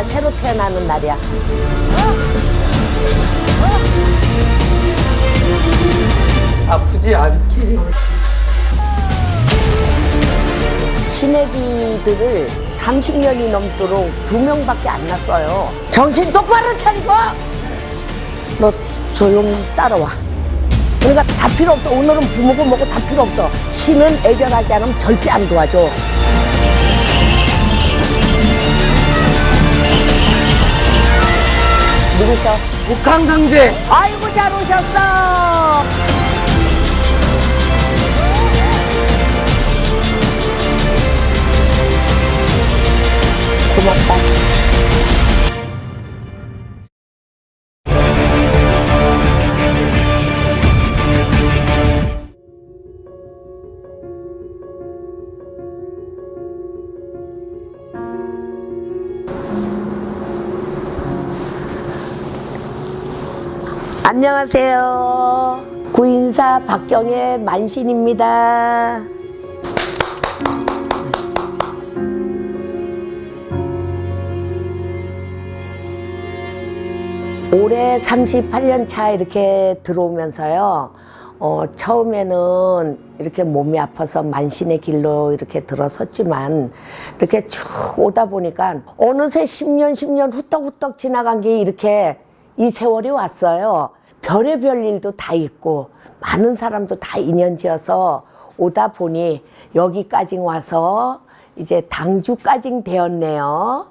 내가 새로 태어나는 날이야. 아프지 않게. 시내기들을 30년이 넘도록 2명밖에 안 났어요. 정신 똑바로 차리고 너 조용히 따라와. 그러니까 다 필요 없어. 오늘은 부모고 뭐고 다 필요 없어. 신은 애절하지 않으면 절대 안 도와줘. 누구셔? 국항상제. 아이고 잘 오셨어. 고맙다. 안녕하세요. 구인사 박경의 만신입니다. 올해 38년 차 이렇게 들어오면서요. 처음에는 이렇게 몸이 아파서 만신의 길로 이렇게 들어섰지만 이렇게 쭉 오다 보니까 어느새 10년 후떡후떡 지나간 게 이렇게 이 세월이 왔어요. 별의별 일도 다 있고 많은 사람도 다 인연지어서 오다 보니 여기까지 와서 이제 당주까지 되었네요.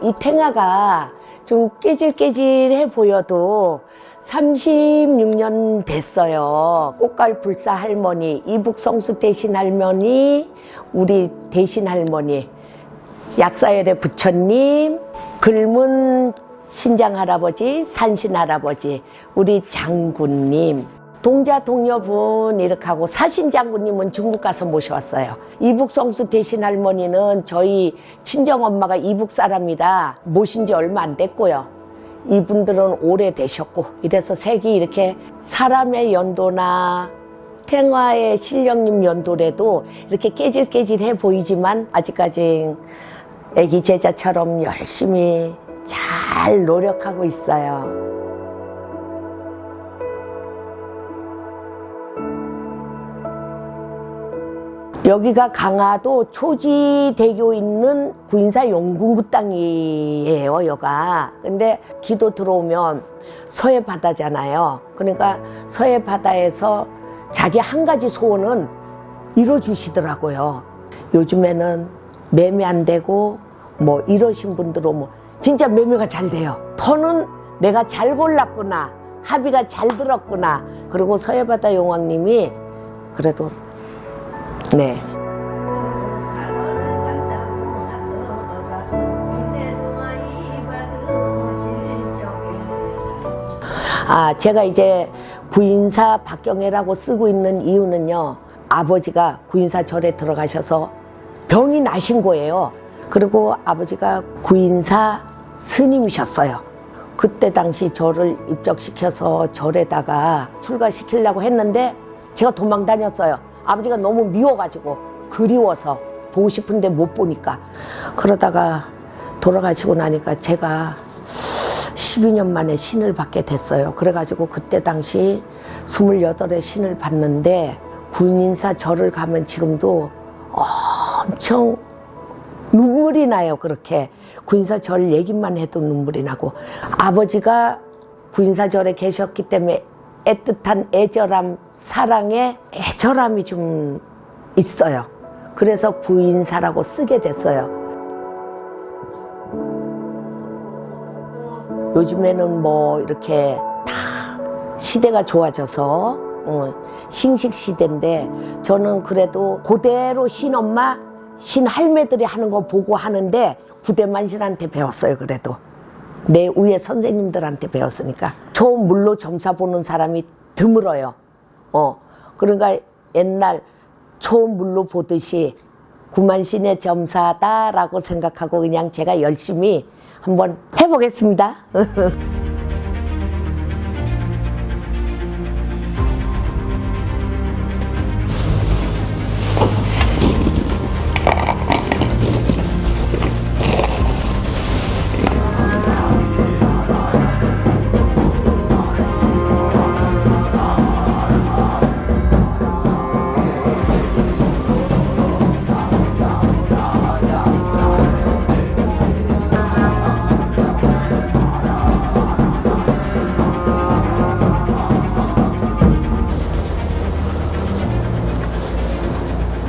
이 탱화가 좀 깨질깨질해 보여도 36년 됐어요. 꽃갈 불사 할머니, 이북성수 대신 할머니, 우리 대신 할머니, 약사열의 부처님, 글문 신장 할아버지, 산신 할아버지, 우리 장군님, 동자 동료분 이렇게 하고 사신 장군님은 중국 가서 모셔왔어요. 이북성수 대신 할머니는 저희 친정엄마가 이북 사람이라 모신 지 얼마 안 됐고요. 이분들은 오래되셨고 이래서 색이 이렇게 사람의 연도나 탱화의 신령님 연도래도 이렇게 깨질깨질해 보이지만 아직까지 애기 제자처럼 열심히 잘 노력하고 있어요. 여기가 강화도 초지대교 있는 구인사 용궁구 땅이에요, 여가. 근데 기도 들어오면 서해 바다잖아요. 그러니까 서해 바다에서 자기 한 가지 소원은 이뤄주시더라고요. 요즘에는 매매 안 되고 뭐 이러신 분들은 뭐 진짜 매매가 잘 돼요. 터는 내가 잘 골랐구나, 합의가 잘 들었구나. 그리고 서해바다 용왕님이 그래도 네. 제가 이제 구인사 박경애라고 쓰고 있는 이유는요, 아버지가 구인사 절에 들어가셔서 병이 나신 거예요. 그리고 아버지가 구인사 스님이셨어요. 그때 당시 저를 입적시켜서 절에다가 출가시키려고 했는데 제가 도망 다녔어요. 아버지가 너무 미워가지고, 그리워서 보고 싶은데 못 보니까. 그러다가 돌아가시고 나니까 제가 12년 만에 신을 받게 됐어요. 그래가지고 그때 당시 28의 신을 받는데 구인사 절을 가면 지금도 엄청 눈물이 나요. 그렇게 구인사 절 얘기만 해도 눈물이 나고, 아버지가 구인사 절에 계셨기 때문에 애틋한 애절함, 사랑의 애절함이 좀 있어요. 그래서 구인사라고 쓰게 됐어요. 요즘에는 뭐 이렇게 다 시대가 좋아져서 신식 시대인데, 저는 그래도 그대로 신엄마, 신할매들이 하는 거 보고 하는데 구대만신한테 배웠어요. 그래도 내 위에 선생님들한테 배웠으니까. 초물로 점사 보는 사람이 드물어요. 그러니까 옛날 초물로 보듯이 구만신의 점사다라고 생각하고 그냥 제가 열심히 한번 해보겠습니다.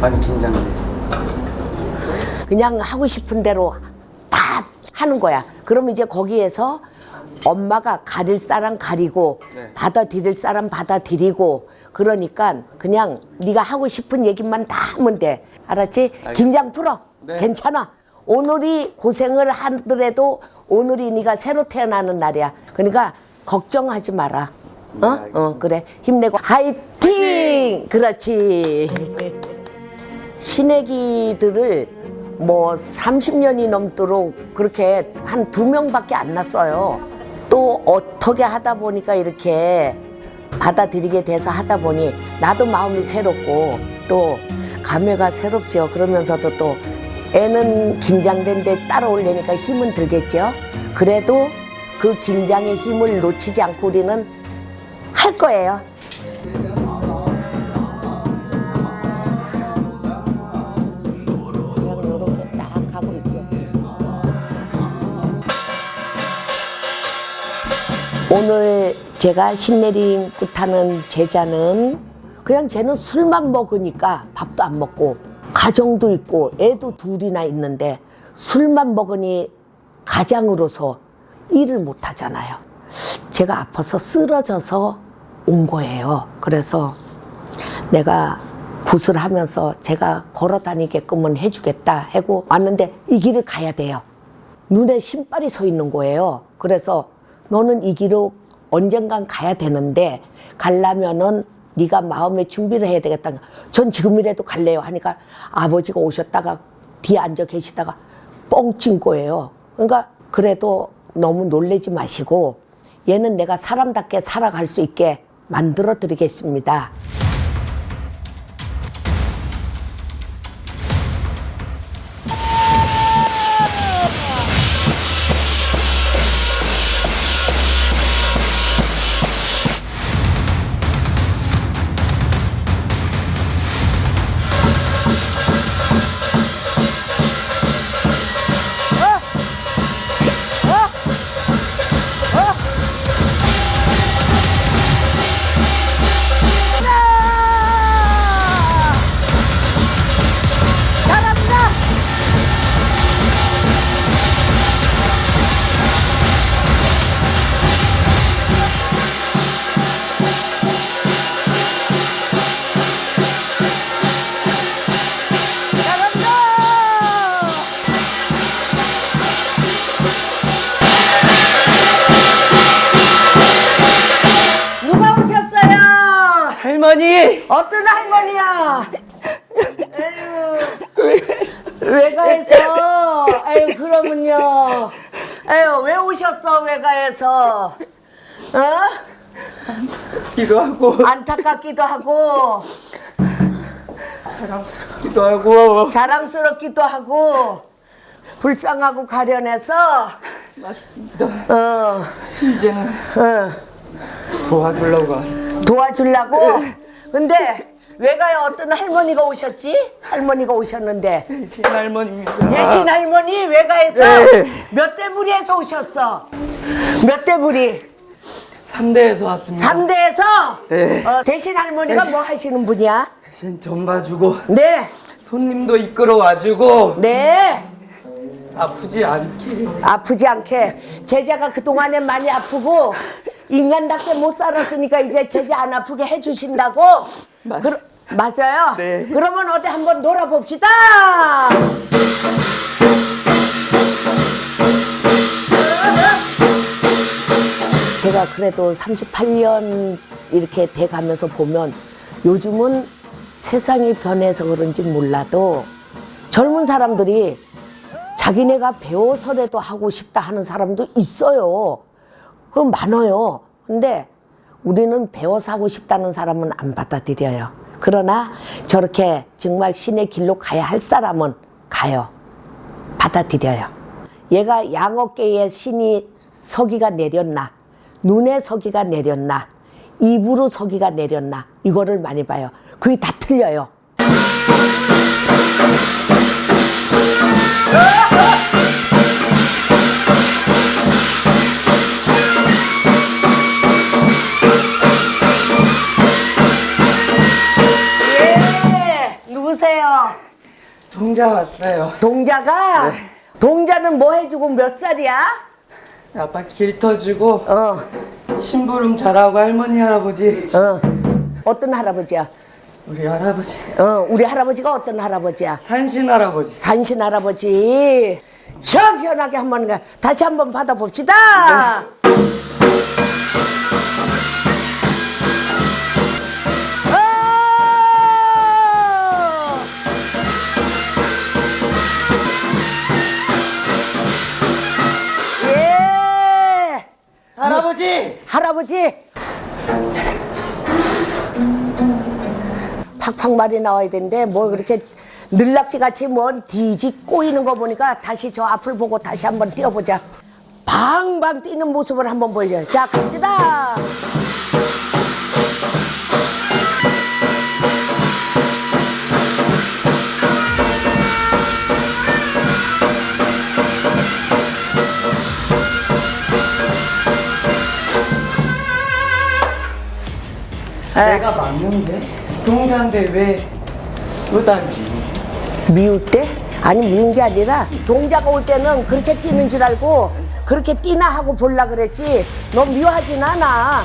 많이 긴장돼. 그냥 하고 싶은 대로 다 하는 거야. 그럼 이제 거기에서 엄마가 가릴 사람 가리고 네. 받아들일 사람 받아들이고 그러니까 그냥 네가 하고 싶은 얘기만 다 하면 돼. 알았지? 알겠습니다. 긴장 풀어. 네. 괜찮아. 오늘이 고생을 하더라도 오늘이 네가 새로 태어나는 날이야. 그러니까 걱정하지 마라. 네, 알겠습니다. 그래. 힘내고 화이팅! 그렇지. 신애기들을 뭐 30년이 넘도록 그렇게 한 2명밖에 안 났어요. 또 어떻게 하다 보니까 이렇게 받아들이게 돼서 하다 보니 나도 마음이 새롭고 또 감회가 새롭죠. 그러면서도 또 애는 긴장된데 따라오려니까 힘은 들겠죠. 그래도 그 긴장의 힘을 놓치지 않고 우리는 할 거예요. 그냥 이렇게 딱 하고 있어. 오늘 제가 신내림 굿하는 제자는 그냥 쟤는 술만 먹으니까 밥도 안 먹고 가정도 있고 애도 둘이나 있는데 술만 먹으니 가장으로서 일을 못 하잖아요. 제가 아파서 쓰러져서 온 거예요. 그래서 내가 굿을 하면서 제가 걸어 다니게끔은 해주겠다 하고 왔는데 이 길을 가야 돼요. 눈에 신발이 서 있는 거예요. 그래서 너는 이 길로 언젠간 가야 되는데 가려면은 네가 마음의 준비를 해야 되겠다. 전 지금이라도 갈래요 하니까 아버지가 오셨다가 뒤에 앉아 계시다가 뻥 찐 거예요. 그러니까 그래도 너무 놀라지 마시고 얘는 내가 사람답게 살아갈 수 있게 만들어 드리겠습니다. 할머니! 어떤 할머니야? 에휴, 외가에서. 아유, 그러면요. 에휴, 왜 오셨어, 외가에서? 기도 하고 안타깝기도 하고, 사랑스럽기도 하고. 자랑스럽기도 하고, 불쌍하고 가련해서, 맞습니다. 어, 이제는 도와주려고 왔어요. 도와주려고? 근데, 외가에 어떤 할머니가 오셨지? 할머니가 오셨는데. 대신 할머니입니다. 대신 할머니 외가에서 네. 몇 대 부리에서 오셨어? 몇 대 부리? 3대에서 왔습니다. 3대에서? 네. 대신 할머니가 뭐 하시는 분이야? 대신 전 봐주고 네. 손님도 이끌어 와주고 네. 아프지 않게. 아프지 않게. 제자가 그동안에 많이 아프고 인간답게 못 살았으니까 이제 제자 안 아프게 해주신다고? 맞아요? 네. 그러면 어디 한번 놀아봅시다. 제가 그래도 38년 이렇게 돼가면서 보면 요즘은 세상이 변해서 그런지 몰라도 젊은 사람들이 자기네가 배워서라도 하고 싶다 하는 사람도 있어요. 그럼 많아요. 근데 우리는 배워서 하고 싶다는 사람은 안 받아들여요. 그러나 저렇게 정말 신의 길로 가야 할 사람은 가요. 받아들여요. 얘가 양어깨에 신이 서기가 내렸나, 눈에 서기가 내렸나, 입으로 서기가 내렸나, 이거를 많이 봐요. 그게 다 틀려요. 예, 누구세요? 동자 왔어요. 동자가? 동자는 뭐 해주고 몇 살이야? 아빠 길 터주고 어, 심부름 잘하고 할머니 할아버지. 어떤 할아버지야? 우리 할아버지. 우리 할아버지가 어떤 할아버지야? 산신 할아버지. 산신 할아버지. 시원시원하게 한번 다시 한번 받아봅시다. 예. 할아버지. 할아버지. 팍팍 말이 나와야 되는데 뭐 그렇게 늘락지 같이 뭐 뒤지 꼬이는 거 보니까 다시 저 앞을 보고 다시 한번 뛰어보자. 방방 뛰는 모습을 한번 보여줘요. 자, 갑시다. 내가 맞는데? 동자인데 왜 날 미울 때? 아니 미운 게 아니라 동자가 올 때는 그렇게 뛰는 줄 알고 그렇게 뛰나 하고 볼라 그랬지 너 미워하진 않아.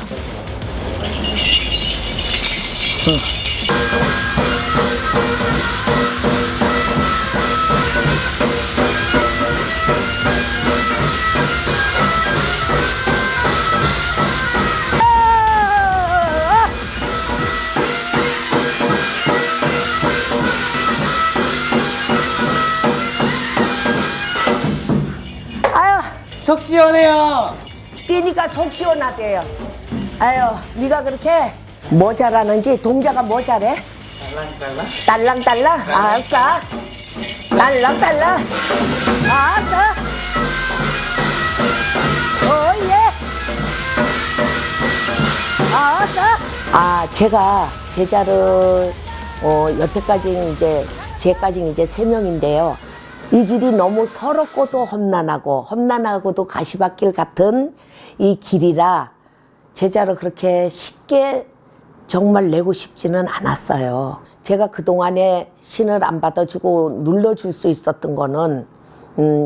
아유 속 시원해요. 뛰니까 속 시원하대요. 아유 네가 그렇게 뭐 잘하는지 동자가 뭐 잘해? 딸랑딸랑. 딸랑딸랑? 알았어. 딸랑딸랑. 알았어. 오예. 알았어. 아 제가 제자를 여태까지 이제 제까지 이제 3명인데요. 이 길이 너무 서럽고도 험난하고도 가시밭길 같은 이 길이라 제자를 그렇게 쉽게 정말 내고 싶지는 않았어요. 제가 그동안에 신을 안 받아주고 눌러줄 수 있었던 거는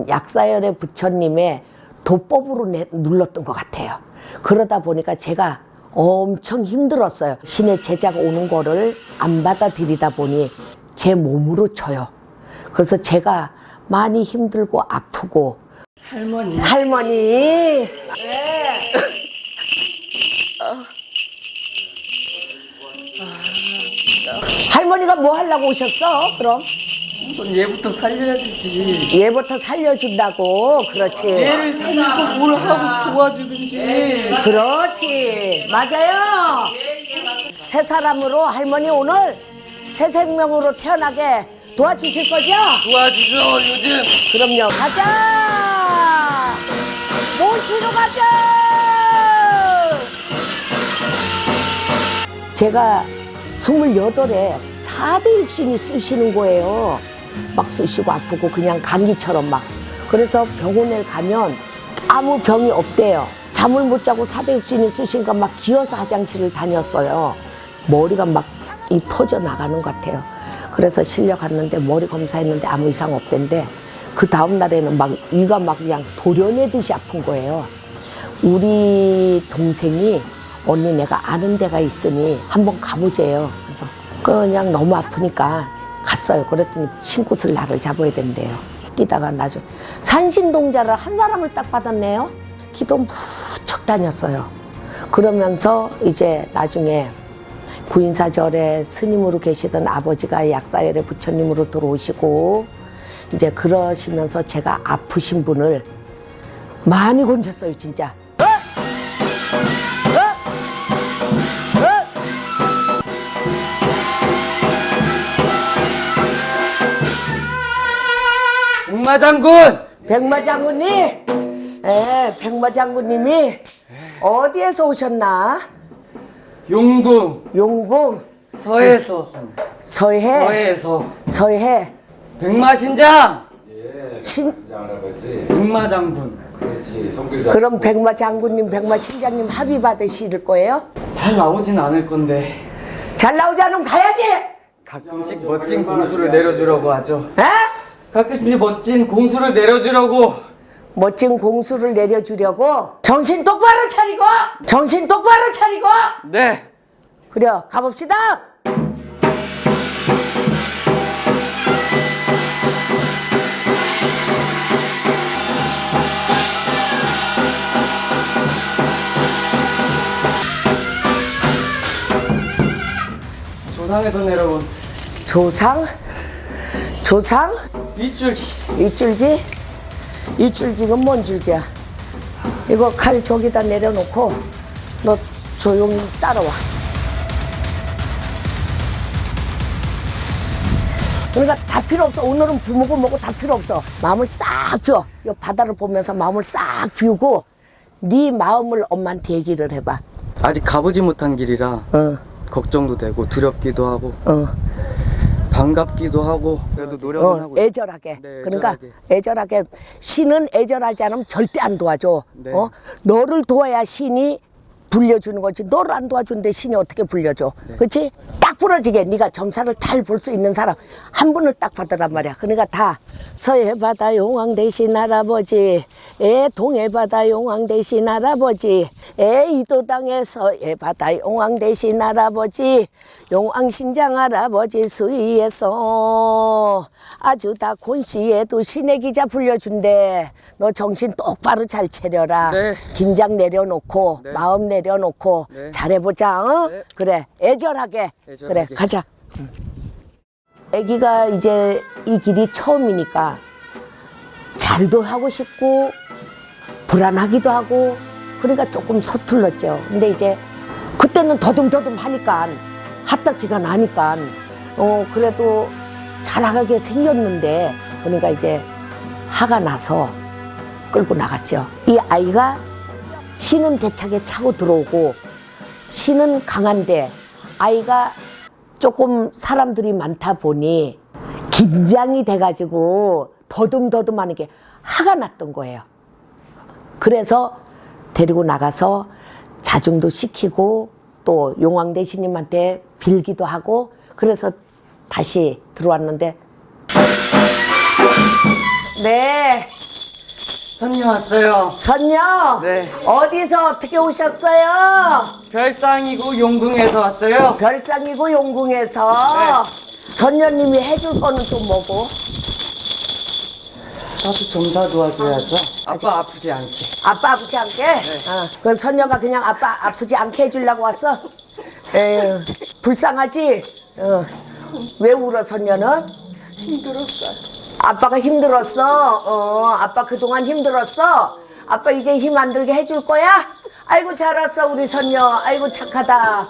약사열의 부처님의 도법으로 눌렀던 것 같아요. 그러다 보니까 제가 엄청 힘들었어요. 신의 제자가 오는 거를 안 받아들이다 보니 제 몸으로 쳐요. 그래서 제가 많이 힘들고 아프고 할머니. 네. 할머니가 뭐 하려고 오셨어? 그럼 우선 얘부터 살려야 되지. 얘부터 살려준다고. 그렇지. 얘를 살리고 뭘 하고 도와주든지. 그렇지. 맞아요. 새 사람으로 할머니 오늘 새 생명으로 태어나게 도와주실 거죠? 도와주죠 요즘. 그럼요. 가자. 모시러 가자. 제가 28에 4대 육신이 쓰시는 거예요. 막 쓰시고 아프고 그냥 감기처럼 막. 그래서 병원에 가면 아무 병이 없대요. 잠을 못 자고 4대 육신이 쓰신가 막 기어서 화장실을 다녔어요. 머리가 막 이 터져 나가는 것 같아요. 그래서 실려 갔는데 머리 검사했는데 아무 이상 없던데 그 다음 날에는 막 이가 막 그냥 도려내듯이 아픈 거예요. 우리 동생이 언니 내가 아는 데가 있으니 한번 가보재요. 그래서 그냥 너무 아프니까 갔어요. 그랬더니 신굿을 나를 잡아야 된대요. 뛰다가 나중에 산신동자를 한 사람을 딱 받았네요. 기도 무척 다녔어요. 그러면서 이제 나중에 구인사절에 스님으로 계시던 아버지가 약사열의 부처님으로 들어오시고 이제 그러시면서 제가 아프신 분을 많이 건졌어요, 진짜. 백마장군. 백마장군님, 백마장군님이 어디에서 오셨나? 용궁. 용궁, 서해에서. 서해, 서해, 백마신장. 신, 할아버지. 백마장군. 그렇지. 성교자. 그럼 백마장군님, 백마신장님 합의 받으실 거예요? 잘 나오진 않을 건데. 잘 나오지 않으면 가야지! 가끔씩 멋진 공수를 내려주려고 하죠. 에? 가끔씩 멋진 공수를 내려주려고. 멋진 공수를 내려주려고 정신 똑바로 차리고 정신 똑바로 차리고 네. 그래 가봅시다. 조상에서 내려온 조상? 조상? 윗줄기. 이줄기? 이줄기가 뭔 줄기야? 이거 칼 저기다 내려놓고 너 조용히 따라와. 그러니까 다 필요 없어. 오늘은 부모고 뭐고 다 필요 없어. 마음을 싹 비워. 이 바다를 보면서 마음을 싹 비우고 네 마음을 엄마한테 얘기를 해봐. 아직 가보지 못한 길이라 어, 걱정도 되고 두렵기도 하고 어. 반갑기도 하고 그래도 노력은 하고 있어요. 애절하게. 네, 그러니까 애절하게. 애절하게. 신은 애절하지 않으면 절대 안 도와줘. 네. 너를 도와야 신이 불려주는 거지. 너를 안 도와주는데 신이 어떻게 불려줘? 네. 그렇지? 딱 부러지게 네가 점사를 잘 볼 수 있는 사람 한 분을 딱 받으란 말이야. 그러니까 다 서해 바다 용왕 대신 할아버지, 동해 바다 용왕 대신 할아버지, 이도 땅에 서해 바다 용왕 대신 할아버지, 용왕 신장 할아버지 수위에서 아주 다 곤시에도 신의 기자 불려준대. 너 정신 똑바로 잘 차려라. 네. 긴장 내려놓고 네. 마음 내려놓고 네. 잘해보자. 어? 네. 그래 애절하게. 애절하게. 그래 가자. 아기가 이제 이 길이 처음이니까 잘도 하고 싶고 불안하기도 하고 그러니까 조금 서툴렀죠. 근데 이제 그때는 더듬더듬 하니까 핫딱지가 나니까 그래도 잘하게 생겼는데 그러니까 이제 화가 나서 끌고 나갔죠. 이 아이가 신은 대차게 차고 들어오고 신은 강한데 아이가 조금 사람들이 많다 보니 긴장이 돼가지고 더듬더듬하는 게 화가 났던 거예요. 그래서 데리고 나가서 자중도 시키고 또 용왕대신님한테 빌기도 하고 그래서 다시 들어왔는데 네. 손님 왔어요. 선녀 네. 어디서 어떻게 오셨어요? 별상이고 용궁에서 왔어요. 별상이고 용궁에서 선녀님이 해줄 거는 또 뭐고? 나도 점사 도와줘야죠. 아빠 아프지 않게. 아빠 아프지 않게? 그 선녀가 그냥 아빠 아프지 않게 해주려고 왔어? 에휴, 불쌍하지? 왜 울어 선녀는? 힘들었어요. 아빠가 힘들었어? 아빠 그동안 힘들었어? 아빠 이제 힘 안 들게 해줄 거야? 아이고 잘 왔어 우리 선녀. 아이고 착하다.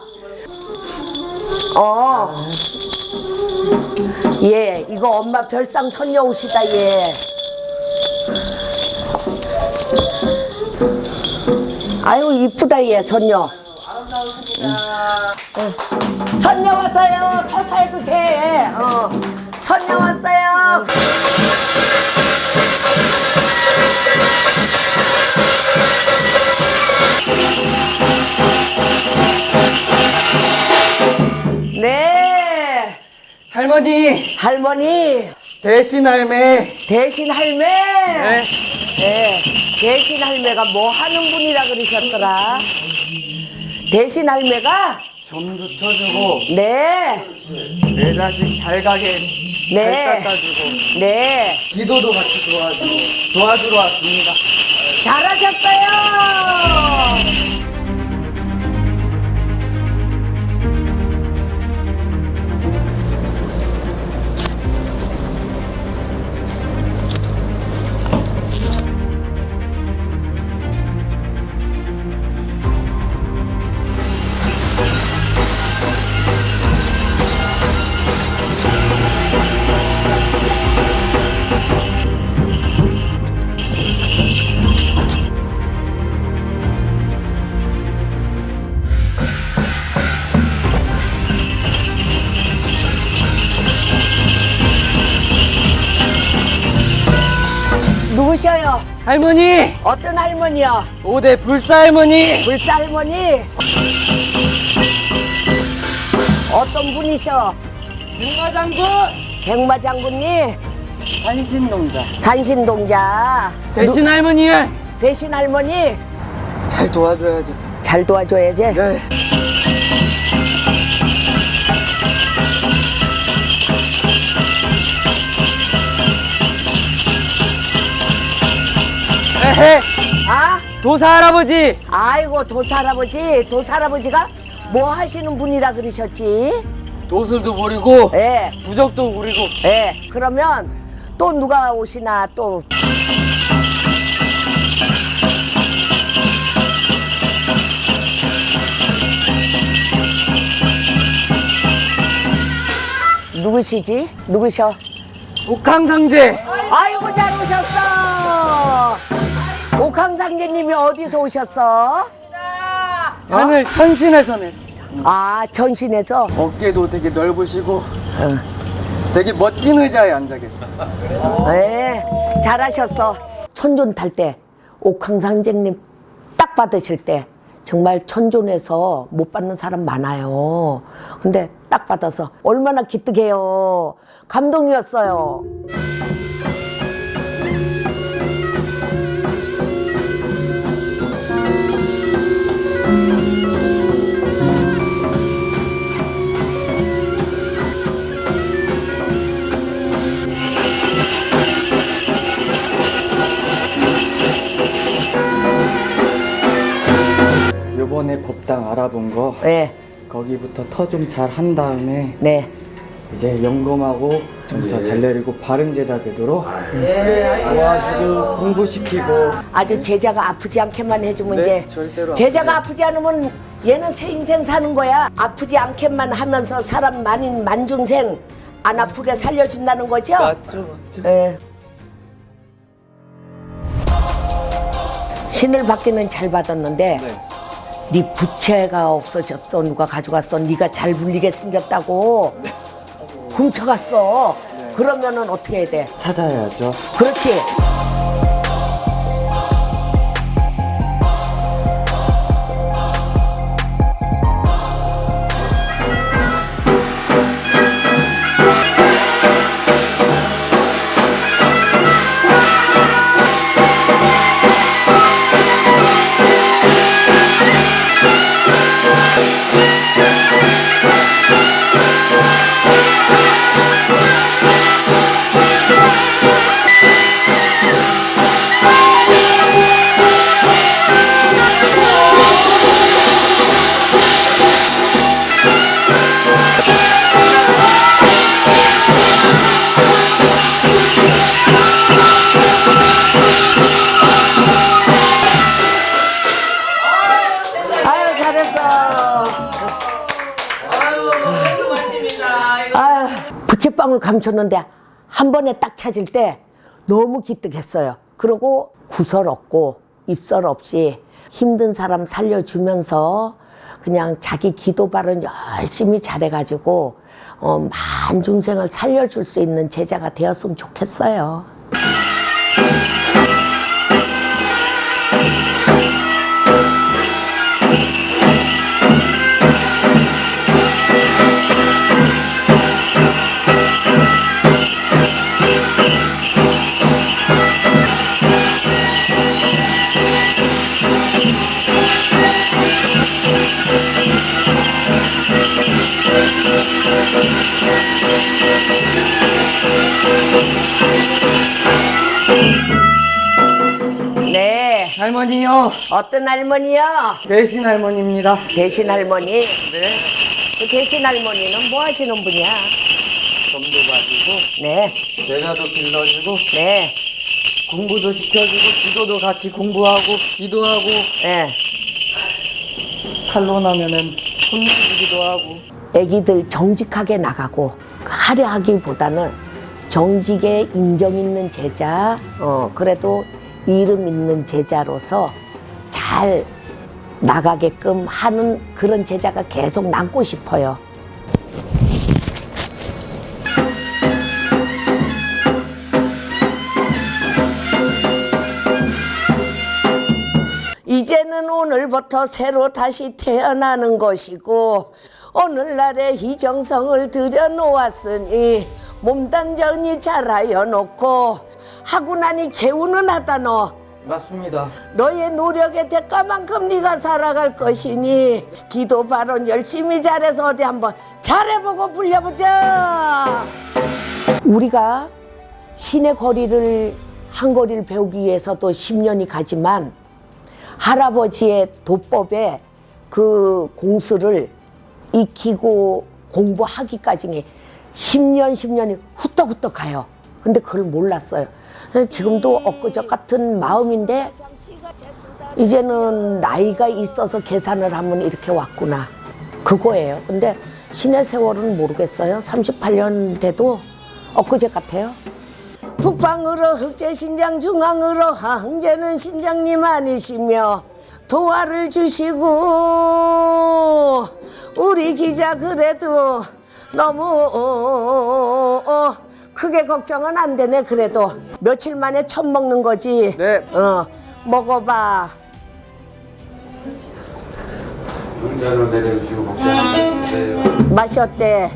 예, 이거 엄마 별상 선녀 옷이다 얘. 아유 이쁘다 얘 선녀. 선녀 왔어요. 서서 해도 돼. 선녀 왔어요. 네. 할머니 할머니. 대신 할매. 대신 할매. 네. 네. 대신 할매가 뭐 하는 분이라 그러셨더라? 대신 할매가 점도 쳐주고 네. 내 자식 잘 가게 네. 잘 닦아주고 네. 기도도 같이 도와주러 왔습니다. 잘하셨어요. 누구셔요? 할머니 어떤 할머니요? 5대 불사 할머니. 불사 할머니? 어떤 분이셔? 백마장군 백마장군님, 산신농자 산신동자. 대신 할머니의 대신 할머니, 잘 도와줘야지. 잘 도와줘야지. 네. 에헤, 아? 도사 할아버지. 아이고, 도사할아버지. 도사할아버지가 뭐 하시는 분이라 그러셨지? 도술도 부리고 예, 부적도 부리고. 예. 그러면 또 누가 오시나 또. 누구시지? 누구셔? 옥황상제. 아이고, 잘 오셨어. 옥황상제님이 어디서 오셨어? 하늘 천신에서네. 아, 전신에서. 어깨도 되게 넓으시고 되게 멋진 의자에 앉아 계세요. 네, 잘하셨어. 천존 탈 때, 옥황상제님 딱 받으실 때, 정말 천존에서 못 받는 사람 많아요. 근데 딱 받아서 얼마나 기특해요. 감동이었어요. 요번에 법당 알아본 거 네, 거기부터 터 좀 잘 한 다음에 네. 이제 점검하고 점차 잘 내리고 바른 제자 되도록 도와주고 공부시키고. 아주 제자가 아프지 않게만 해주면 네, 이제 절대로 제자가 아프지 않으면 얘는 새 인생 사는 거야. 아프지 않게만 하면서 사람 많은 만중생 안 아프게 살려준다는 거죠? 맞죠. 예. 신을 받기는 잘 받았는데 네. 네 부채가 없어졌어. 누가 가져갔어. 네가 잘 불리게 생겼다고 훔쳐갔어. 그러면은 어떻게 해야 돼? 찾아야죠. 그렇지. 아유, 잘했어. 아유, 부채방울 감췄는데 한 번에 딱 찾을 때 너무 기특했어요. 그리고 구설 없고 입설 없이 힘든 사람 살려주면서 그냥 자기 기도 발은 열심히 잘해가지고 만중생을 살려줄 수 있는 제자가 되었으면 좋겠어요. 네. 할머니요. 어떤 할머니요? 대신 할머니입니다. 대신 할머니. 네. 그 대신 할머니는 뭐 하시는 분이야? 점도 봐주고 네, 제자도 길러주고 네, 공부도 시켜주고 기도도 같이 공부하고 기도하고 네. 탄론하면은 혼내주기도 하고. 애기들 정직하게 나가고 하려하기보다는 정직에 인정 있는 제자, 그래도 이름 있는 제자로서 잘 나가게끔 하는 그런 제자가 계속 남고 싶어요. 이제는 오늘부터 새로 다시 태어나는 것이고 오늘날에 희정성을 들여놓았으니 몸단정히 잘하여 놓고 하고 나니 개운은 하다 너. 맞습니다. 너의 노력의 대가만큼 네가 살아갈 것이니 기도 발언 열심히 잘해서 어디 한번 잘해보고 불려보자. 우리가 신의 거리를 한 거리를 배우기 위해서도 10년이 가지만 할아버지의 도법에 그 공수를 익히고 공부하기까지 10년이 후떡후떡 가요. 근데 그걸 몰랐어요. 지금도 엊그저 같은 마음인데 이제는 나이가 있어서 계산을 하면 이렇게 왔구나. 그거예요. 근데 신의 세월은 모르겠어요. 38년 돼도 엊그제 같아요. 북방으로 흑제 신장, 중앙으로 항제는 신장님 아니시며 도화를 주시고 우리 기자 그래도 너무 크게 걱정은 안 되네. 그래도 며칠 만에 처음 먹는 거지. 네. 먹어봐. 의자로 내려주시고 걱정하세요. 맛이 어때?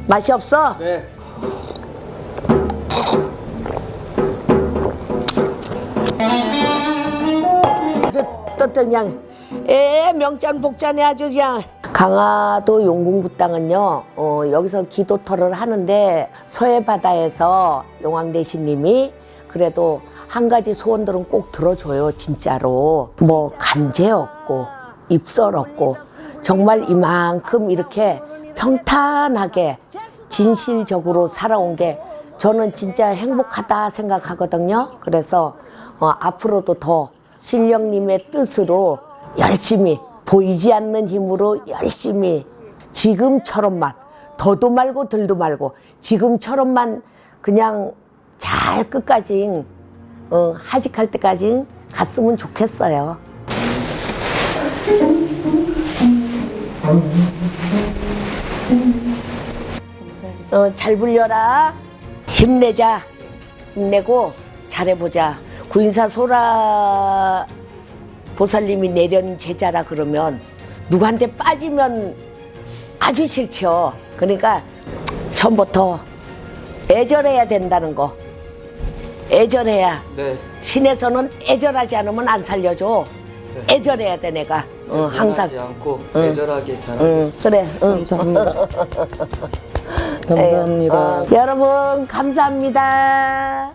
맛이 없어? 네. 아주 또 그냥 명짠복짠해 아주 그냥. 강화도 용궁구 땅은요, 여기서 기도터를 하는데 서해 바다에서 용왕대신님이 그래도 한 가지 소원들은 꼭 들어줘요. 진짜로 뭐 간제 없고 입설 없고 정말 이만큼 이렇게 평탄하게 진실적으로 살아온 게 저는 진짜 행복하다 생각하거든요. 그래서 앞으로도 더 신령님의 뜻으로 열심히 보이지 않는 힘으로 열심히 지금처럼만 더도 말고 덜도 말고 지금처럼만 그냥 잘 끝까지 하직할 때까지 갔으면 좋겠어요. 잘 불려라. 힘내자. 힘내고 잘해보자. 구인사 소라 보살님이 내련 제자라 그러면 누구한테 빠지면 아주 싫죠. 그러니까 처음부터 애절해야 된다는 거. 애절해야. 네. 신에서는 애절하지 않으면 안 살려줘. 네. 애절해야 돼 내가. 항상. 원하지 않고 애절하게 잘하고. 그래. 감사합니다. 감사합니다. 여러분 감사합니다.